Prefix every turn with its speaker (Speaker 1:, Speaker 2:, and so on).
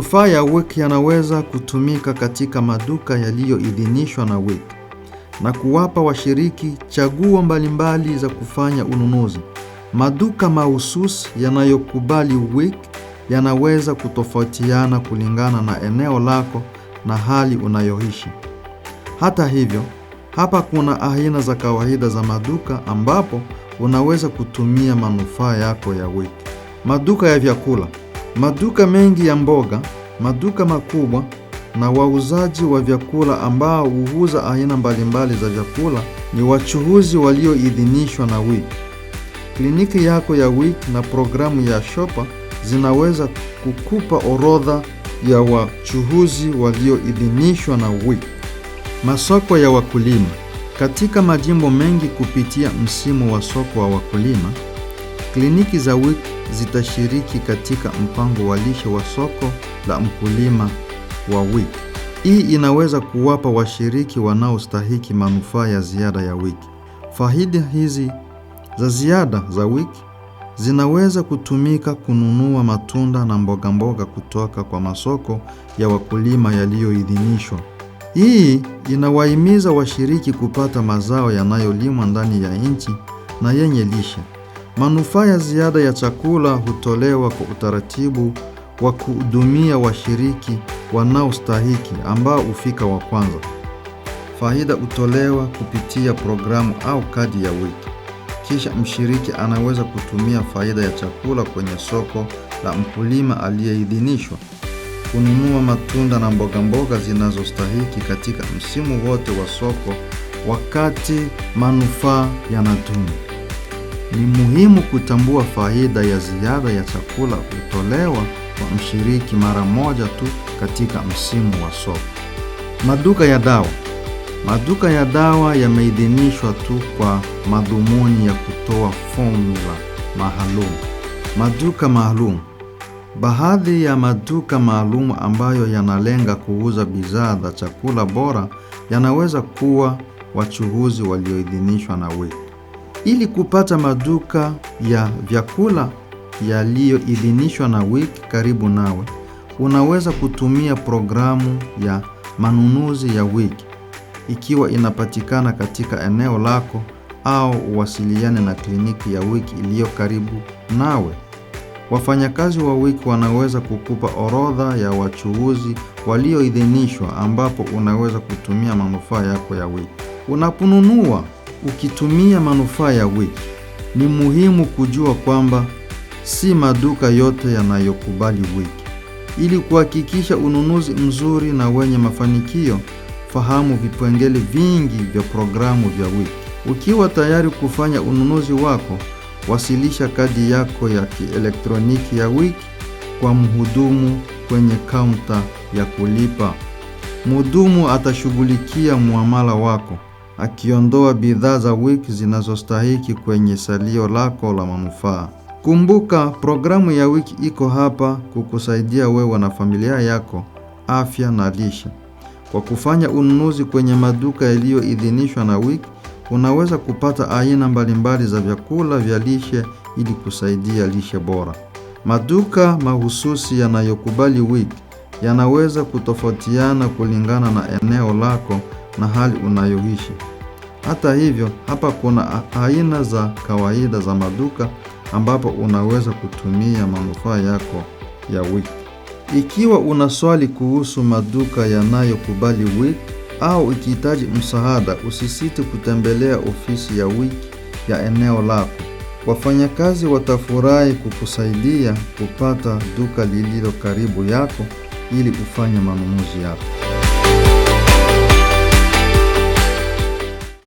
Speaker 1: Manufaa ya wiki yanaweza kutumika katika maduka yaliyoidhinishwa na wiki na kuwapa washiriki chaguo mbalimbali za kufanya ununuzi. Maduka mahususi yanayokubali wiki yanaweza kutofautiana kulingana na eneo lako na hali unayoishi. Hata hivyo, hapa kuna aina za kawaida za maduka ambapo unaweza kutumia manufaa yako ya wiki. Maduka ya vyakula. Maduka mengi ya mboga, maduka makubwa na wauzaji wa vyakula ambao huuza aina mbalimbali za vyakula ni wachuuzi walioidhinishwa na wiki. Kliniki yako ya wiki na programu ya Shopper zinaweza kukupa orodha ya wachuuzi walioidhinishwa na wiki. Masoko ya wakulima. Katika majimbo mengi kupitia msimu wa soko wa wakulima, kliniki za wiki zitashiriki katika mpango wa lishe wa soko la mkulima wa wiki. Hii inaweza kuwapa washiriki wanaostahiki manufaa ya ziada ya wiki. Faida hizi za ziada za wiki zinaweza kutumika kununua matunda na mboga mboga kutoka kwa masoko ya wakulima yaliyoidhinishwa. Hii inawahimiza washiriki kupata mazao yanayolimwa ndani ya nchi na yenye lishe. Manufaa ya ziada ya chakula hutolewa kwa utaratibu wa kuhudumia washiriki wanaostahiki ambao hufika wa kwanza. Faida hutolewa kupitia programu au kadi ya wiki. Kisha mshiriki anaweza kutumia faida ya chakula kwenye soko la mkulima aliyeidhinishwa, kununua matunda na mboga mboga zinazostahiki katika msimu wote wa soko wakati manufaa yanadumu. Ni muhimu kutambua faida ya ziada ya chakula hutolewa kwa mshiriki mara moja tu katika msimu wa soko. Maduka ya dawa. Maduka ya dawa yameidhinishwa tu kwa madhumuni ya kutoa formula maalum. Maduka maalum. Baadhi ya maduka maalum ambayo yanalenga kuuza bidhaa za chakula bora yanaweza kuwa wachuuzi walioidhinishwa na wiki. Ili kupata maduka ya vyakula yaliyoidhinishwa na wiki karibu nawe, unaweza kutumia programu ya manunuzi ya wiki ikiwa inapatikana katika eneo lako, au uwasiliane na kliniki ya wiki iliyo karibu nawe. Wafanyakazi wa wiki wanaweza kukupa orodha ya wachuuzi walioidhinishwa ambapo unaweza kutumia manufaa yako ya wiki. Unaponunua ukitumia manufaa ya wiki, ni muhimu kujua kwamba si maduka yote yanayokubali wiki. Ili kuhakikisha ununuzi mzuri na wenye mafanikio, fahamu vipengele vingi vya programu vya wiki. Ukiwa tayari kufanya ununuzi wako, wasilisha kadi yako ya kielektroniki ya wiki kwa mhudumu kwenye kaunta ya kulipa. Mhudumu atashughulikia muamala wako, akiondoa bidhaa za wiki zinazostahiki kwenye salio lako la manufaa. Kumbuka, programu ya wiki iko hapa kukusaidia wewe na familia yako, afya na lishe. Kwa kufanya ununuzi kwenye maduka yaliyoidhinishwa na wiki, unaweza kupata aina mbalimbali za vyakula vya lishe ili kusaidia lishe bora. Maduka mahususi yanayokubali wiki yanaweza kutofautiana kulingana na eneo lako na hali unayoishi. Hata hivyo, hapa kuna aina za kawaida za maduka ambapo unaweza kutumia manufaa yako ya wiki. Ikiwa una swali kuhusu maduka yanayokubali wiki au ukihitaji msaada, usisite kutembelea ofisi ya wiki ya eneo lako. Wafanyakazi watafurahi kukusaidia kupata duka lililo karibu yako ili ufanye manunuzi yako.